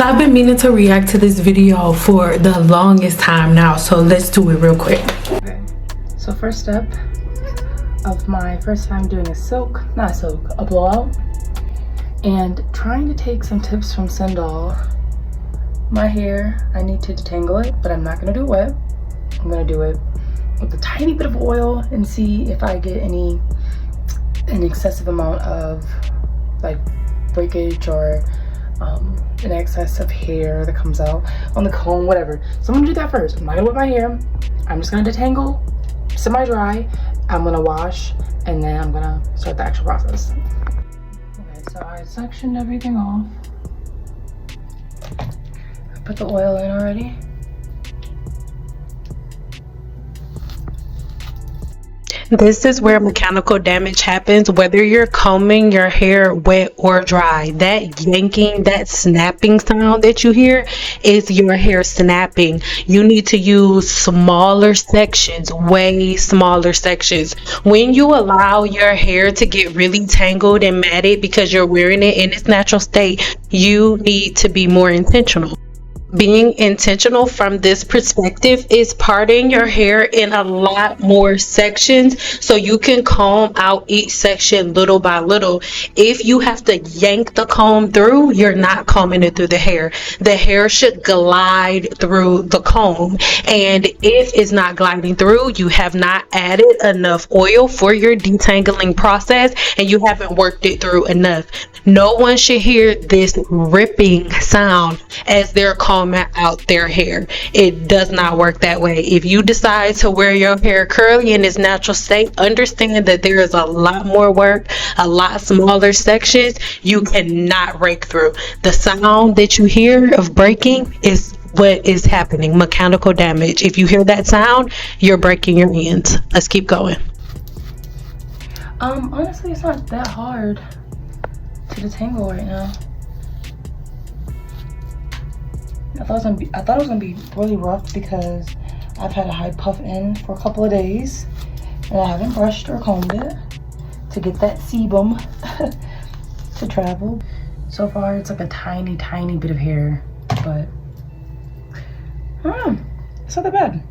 I've been meaning to react to this video for the longest time now, so let's do it real quick. Okay, so first step of my first time doing a blowout, and trying to take some tips from CynDoll. My hair, I need to detangle it, but I'm not gonna do it wet. I'm gonna do it with a tiny bit of oil and see if I get an excessive amount of like breakage or an excess of hair that comes out on the comb, whatever. So I'm gonna do that first. I'm not gonna wet my hair. I'm just gonna detangle, semi-dry. I'm gonna wash, and then I'm gonna start the actual process. Okay, so I sectioned everything off. I put the oil in already. This is where mechanical damage happens, whether you're combing your hair wet or dry. That yanking, that snapping sound that you hear is your hair snapping. You need to use smaller sections, way smaller sections. When you allow your hair to get really tangled and matted because you're wearing it in its natural state, you need to be more intentional. Being intentional from this perspective is parting your hair in a lot more sections so you can comb out each section little by little. If you have to yank the comb through, you're not combing it through the hair. The hair should glide through the comb, and if it's not gliding through, you have not added enough oil for your detangling process and you haven't worked it through enough. No one should hear this ripping sound as they're combing out their hair. It does not work that way. If you decide to wear your hair curly in its natural state, understand that there is a lot more work, a lot smaller sections you cannot rake through. The sound that you hear of breaking is what is happening, mechanical damage. If you hear that sound, you're breaking your ends. Let's keep going. Honestly, it's not that hard to detangle right now. I thought it was gonna be really rough because I've had a high puff in for a couple of days and I haven't brushed or combed it to get that sebum to travel. So far it's like a tiny bit of hair, but I don't know, it's not that bad.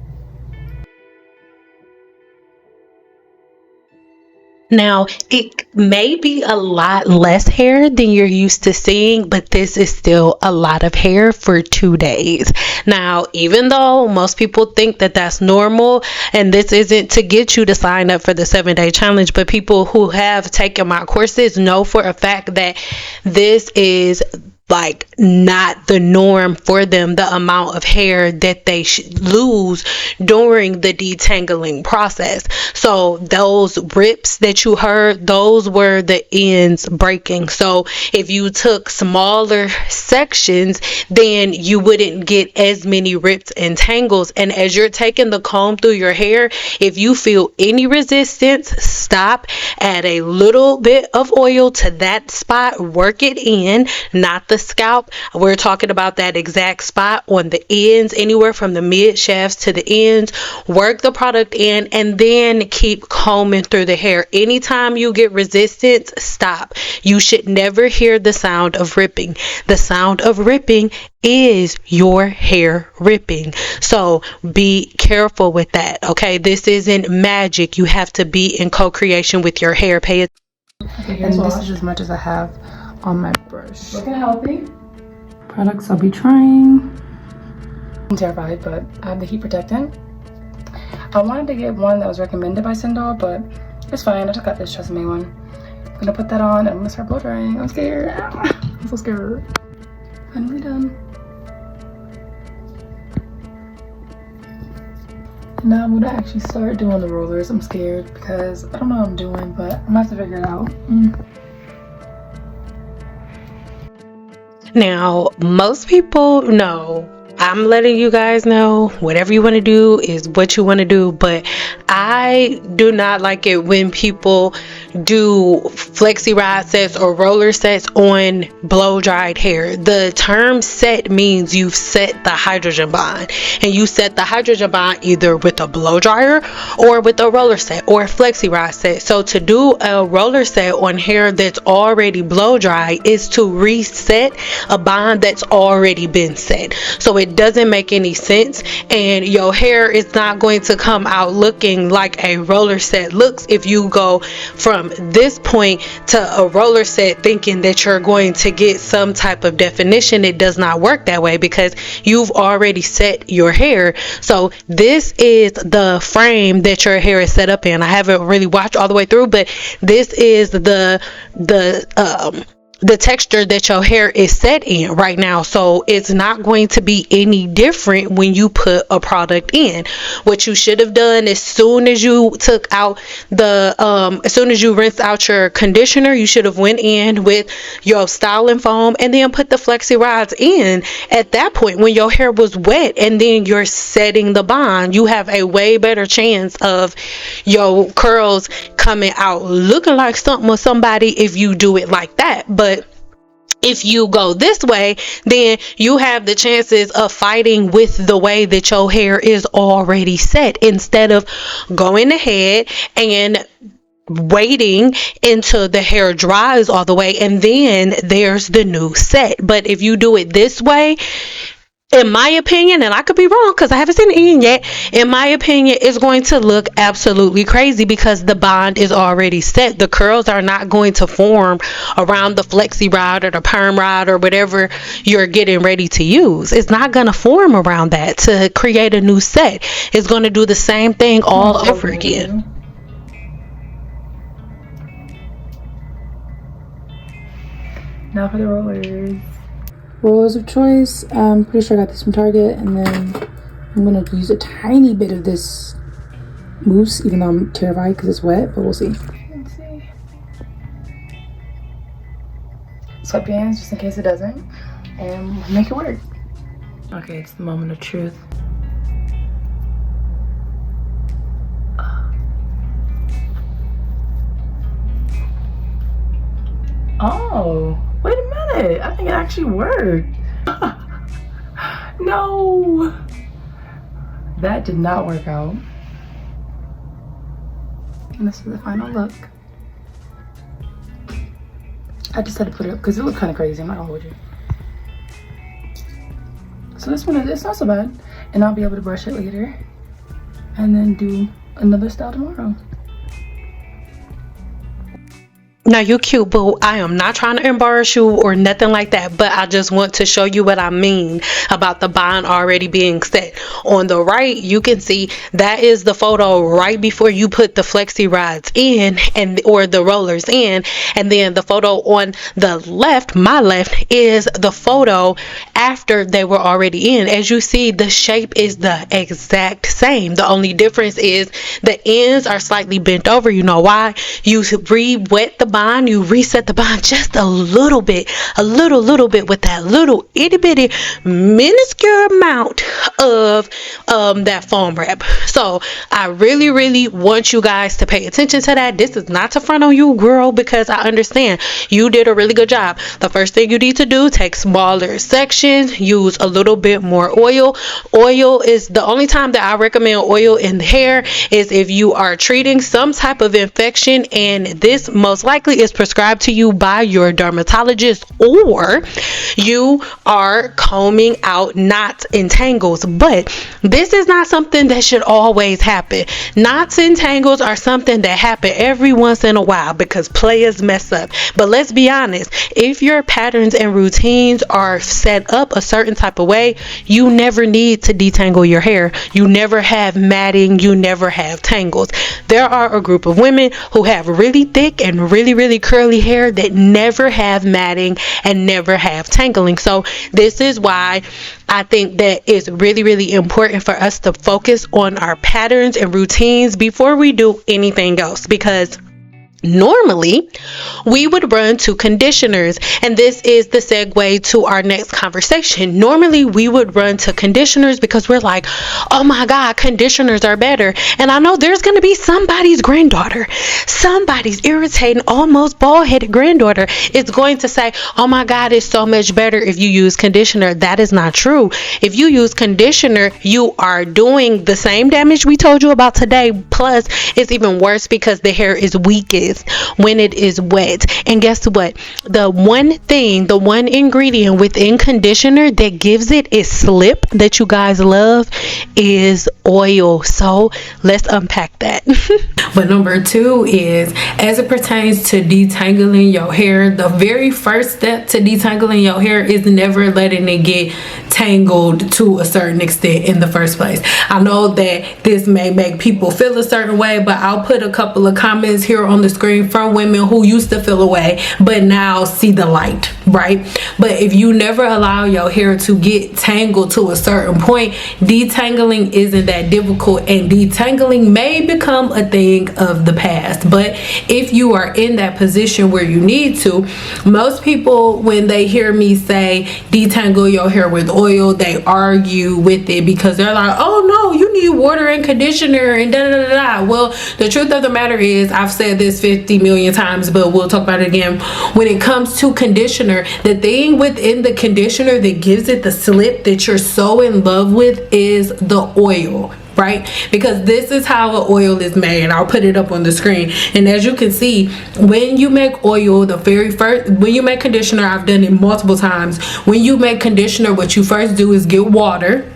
Now, it may be a lot less hair than you're used to seeing, but this is still a lot of hair for 2 days. Now, even though most people think that that's normal, and this isn't to get you to sign up for the 7-day challenge, but people who have taken my courses know for a fact that this is like not the norm for them, the amount of hair that they lose during the detangling process. So those rips that you heard, those were the ends breaking. So if you took smaller sections, then you wouldn't get as many rips and tangles. And as you're taking the comb through your hair, if you feel any resistance, stop, add a little bit of oil to that spot, work it in, not the scalp. We're talking about that exact spot on the ends, anywhere from the mid shafts to the ends. Work the product in and then keep combing through the hair. Anytime you get resistance, stop. You should never hear the sound of ripping. The sound of ripping is your hair ripping. So be careful with that, okay? This isn't magic. You have to be in co-creation with your hair. Pay it. Okay, and this is as much as I have on my brush. Looking healthy. Products I'll be trying. I'm terrified, but I have the heat protectant. I wanted to get one that was recommended by CynDoll, but it's fine. I just got this Tresemme one. I'm gonna put that on and I'm gonna start blow drying. I'm scared. I'm so scared. Finally done. Now I'm gonna actually start doing the rollers. I'm scared because I don't know what I'm doing, but I'm gonna have to figure it out. Now, most people know I'm letting you guys know whatever you want to do is what you want to do, but I do not like it when people do flexi rod sets or roller sets on blow dried hair. The term set means you've set the hydrogen bond, and you set the hydrogen bond either with a blow dryer or with a roller set or a flexi rod set. So to do a roller set on hair that's already blow dry is to reset a bond that's already been set. So it doesn't make any sense, and your hair is not going to come out looking like a roller set looks if you go from this point to a roller set thinking that you're going to get some type of definition. It does not work that way because you've already set your hair. So this is the frame that your hair is set up in. I haven't really watched all the way through, but this is the texture that your hair is set in right now. So it's not going to be any different when you put a product in. What you should have done as soon as you took out as soon as you rinsed out your conditioner, you should have went in with your styling foam and then put the flexi rods in at that point when your hair was wet, and then you're setting the bond. You have a way better chance of your curls coming out looking like something or somebody if you do it like that. But if you go this way, then you have the chances of fighting with the way that your hair is already set, instead of going ahead and waiting until the hair dries all the way and then there's the new set. But if you do it this way, in my opinion, and I could be wrong because I haven't seen it in yet, in my opinion, it's going to look absolutely crazy because the bond is already set. The curls are not going to form around the flexi rod or the perm rod or whatever you're getting ready to use. It's not going to form around that to create a new set. It's going to do the same thing all over again. Now for the rollers. Rollers of choice. I'm pretty sure I got this from Target, and then I'm gonna use a tiny bit of this mousse, even though I'm terrified because it's wet, but we'll see. Let's see. Sweatbands, just in case it doesn't, and we'll make it work. Okay, it's the moment of truth. Oh, wait a minute. I think it actually worked. No, that did not work out. And this is the final look. I just had to put it up because it looked kind of crazy. I'm not gonna hold you. So this one, it's not so bad. And I'll be able to brush it later and then do another style tomorrow. Now you cute, boo. I am not trying to embarrass you or nothing like that, but I just want to show you what I mean about the bond already being set. On the right, you can see that is the photo right before you put the flexi rods in or the rollers in, and then the photo on the left, my left, is the photo after they were already in. As you see, the shape is the exact same. The only difference is the ends are slightly bent over. You know why? You re-wet the bond, you reset the bond just a little bit with that little itty bitty minuscule amount of that foam wrap. So I really want you guys to pay attention to that. This is not to front on you, girl, because I understand you did a really good job. The first thing you need to do, take smaller sections, use a little bit more oil. Oil is the only time that I recommend oil in the hair is if you are treating some type of infection, and this most likely is prescribed to you by your dermatologist, or you are combing out knots and tangles. But this is not something that should always happen. Knots and tangles are something that happen every once in a while because players mess up. But let's be honest, if your patterns and routines are set up a certain type of way, you never need to detangle your hair. You never have matting, you never have tangles. There are a group of women who have really thick and really curly hair that never have matting and never have tangling. So this is why I think that it's really important for us to focus on our patterns and routines before we do anything else, because Normally, we would run to conditioners, and this is the segue to our next conversation. Normally, we would run to conditioners because we're like, oh my God, conditioners are better. And I know there's going to be somebody's granddaughter, somebody's irritating, almost bald headed granddaughter is going to say, oh my God, it's so much better if you use conditioner. That is not true. If you use conditioner, you are doing the same damage we told you about today. Plus, it's even worse because the hair is weakest when it is wet. And guess what? The one ingredient within conditioner that gives it its slip that you guys love is oil. So let's unpack that. But number 2 is, as it pertains to detangling your hair, the very first step to detangling your hair is never letting it get tangled to a certain extent in the first place. I know that this may make people feel a certain way, but I'll put a couple of comments here on the screen from women who used to feel away but now see the light, right? But if you never allow your hair to get tangled to a certain point, detangling isn't that difficult, and detangling may become a thing of the past. But if you are in that position where you need to, most people, when they hear me say detangle your hair with oil, they argue with it because they're like, oh no, you need water and conditioner and da da da da. Well, the truth of the matter is, I've said this 50 million times, but we'll talk about it again. When it comes to conditioner, the thing within the conditioner that gives it the slip that you're so in love with is the oil, right? Because this is how an oil is made. I'll put it up on the screen. And as you can see, when you make oil, when you make conditioner, I've done it multiple times. When you make conditioner, what you first do is get water.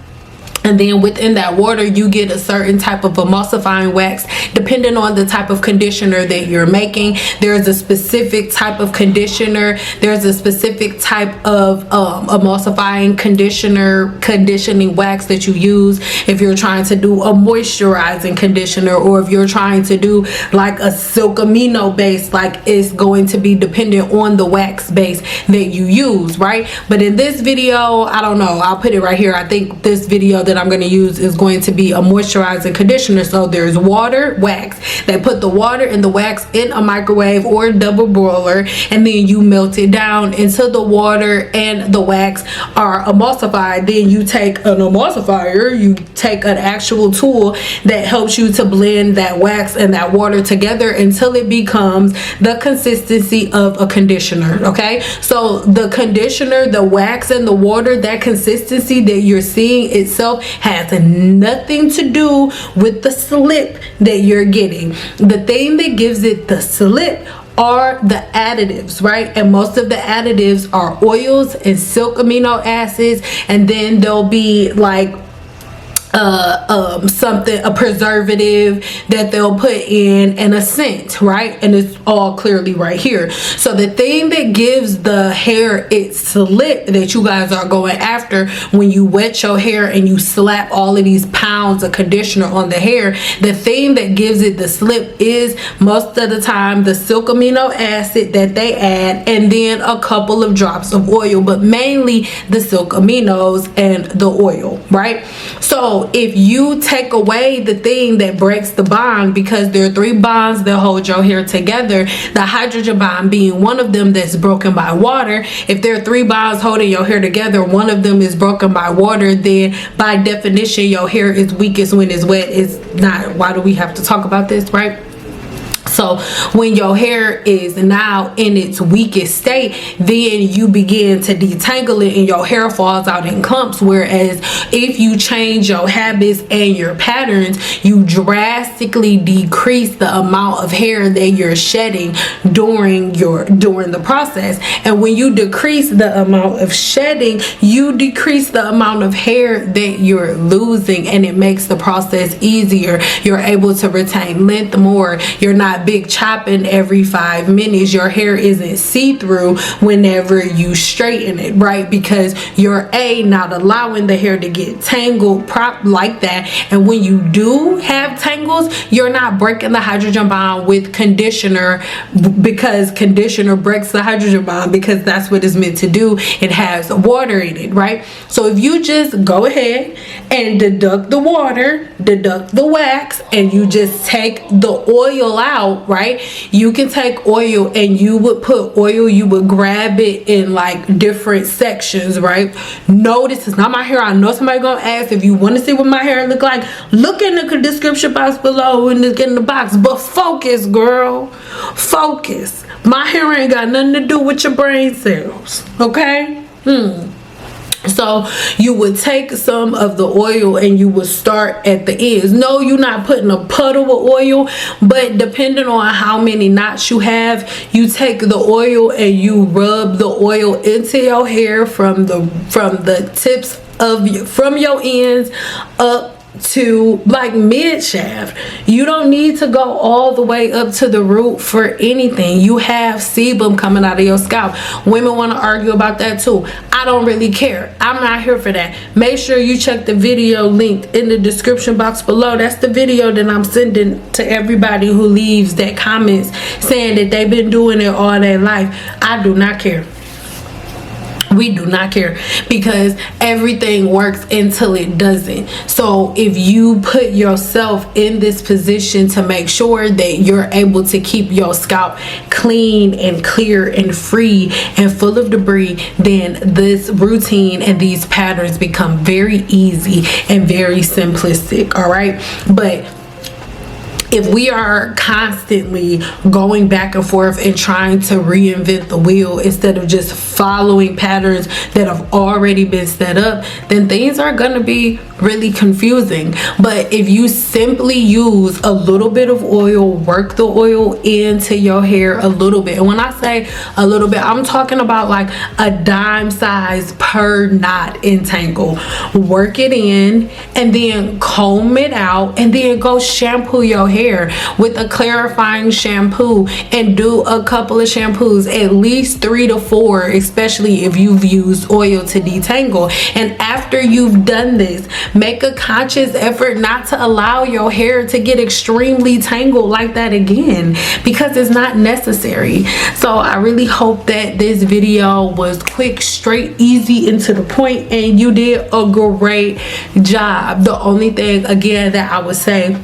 And then within that water, you get a certain type of emulsifying wax. Depending on the type of conditioner that you're making, there's a specific type of conditioner. There's a specific type of emulsifying conditioning wax that you use. If you're trying to do a moisturizing conditioner, or if you're trying to do like a silk amino base, like it's going to be dependent on the wax base that you use, right? But in this video, I don't know, I'll put it right here. I think this video that I'm going to use is going to be a moisturizing conditioner. So there's water, wax. They put the water and the wax in a microwave or a double broiler, and then you melt it down until the water and the wax are emulsified. Then you take an emulsifier, you take an actual tool that helps you to blend that wax and that water together until it becomes the consistency of a conditioner. Okay, so the conditioner, the wax, and the water, that consistency that you're seeing itself has nothing to do with the slip that you're getting. The thing that gives it the slip are the additives, right? And most of the additives are oils and silk amino acids, and then there'll be like a preservative that they'll put in, and a scent, right? And it's all clearly right here. So the thing that gives the hair its slip that you guys are going after when you wet your hair and you slap all of these pounds of conditioner on the hair, the thing that gives it the slip is most of the time the silk amino acid that they add, and then a couple of drops of oil, but mainly the silk aminos and the oil, right? So if you take away the thing that breaks the bond, because there are 3 bonds that hold your hair together, the hydrogen bond being one of them that's broken by water. If there are 3 bonds holding your hair together, one of them is broken by water, then by definition your hair is weakest when it's wet. It's not, why do we have to talk about this, right? So when your hair is now in its weakest state, then you begin to detangle it and your hair falls out in clumps. Whereas if you change your habits and your patterns, you drastically decrease the amount of hair that you're shedding during the process. And when you decrease the amount of shedding, you decrease the amount of hair that you're losing, and it makes the process easier. You're able to retain length more. You're not big chopping every 5 minutes. Your hair isn't see-through whenever you straighten it, right? Because you're not allowing the hair to get tangled like that. And when you do have tangles, you're not breaking the hydrogen bond with conditioner, because conditioner breaks the hydrogen bond, because that's what it's meant to do. It has water in it, right? So if you just go ahead and deduct the water, deduct the wax, and you just take the oil out, don't, right, you can take oil and you would put oil, you would grab it in like different sections, right? No, this is not my hair. I know somebody gonna ask. If you want to see what my hair look like, look in the description box below, in the box. But focus, girl, focus. My hair ain't got nothing to do with your brain cells, okay? So you would take some of the oil and you would start at the ends. No, you're not putting a puddle of oil, but depending on how many knots you have, you take the oil and you rub the oil into your hair from the tips of from your ends up to like mid shaft. You don't need to go all the way up to the root for anything. You have sebum coming out of your scalp. Women want to argue about that too. I don't really care. I'm not here for that. Make sure you check the video linked in the description box below. That's the video that I'm sending to everybody who leaves that comments saying that they've been doing it all their life. I do not care. We do not care, because everything works until it doesn't. So if you put yourself in this position to make sure that you're able to keep your scalp clean and clear and free and full of debris, then this routine and these patterns become very easy and very simplistic. All right, but if we are constantly going back and forth and trying to reinvent the wheel instead of just following patterns that have already been set up, then things are going to be really confusing. But if you simply use a little bit of oil, work the oil into your hair a little bit, and when I say a little bit, I'm talking about like a dime size per knot entangle. Work it in and then comb it out, and then go shampoo your hair with a clarifying shampoo, and do a couple of shampoos, at least 3 to 4, especially if you've used oil to detangle. And after you've done this, make a conscious effort not to allow your hair to get extremely tangled like that again, because it's not necessary. So I really hope that this video was quick, straight, easy, and to the point, and you did a great job. The only thing again that I would say,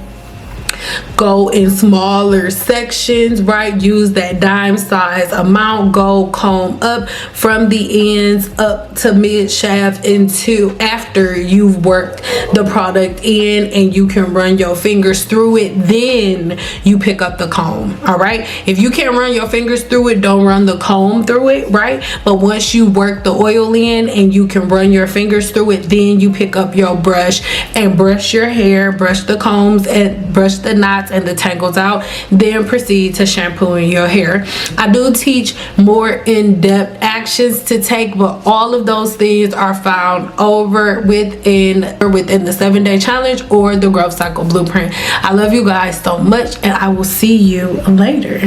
go in smaller sections, right? Use that dime size amount. Go comb up from the ends up to mid shaft into after you've worked the product in and you can run your fingers through it. Then you pick up the comb. All right, if you can't run your fingers through it, don't run the comb through it, right? But once you work the oil in and you can run your fingers through it, then you pick up your brush and brush your hair, brush the combs and brush the knots and the tangles out, then proceed to shampooing your hair. I do teach more in-depth actions to take, but all of those things are found over within the 7-day challenge or the growth cycle blueprint. I love you guys so much, and I will see you later.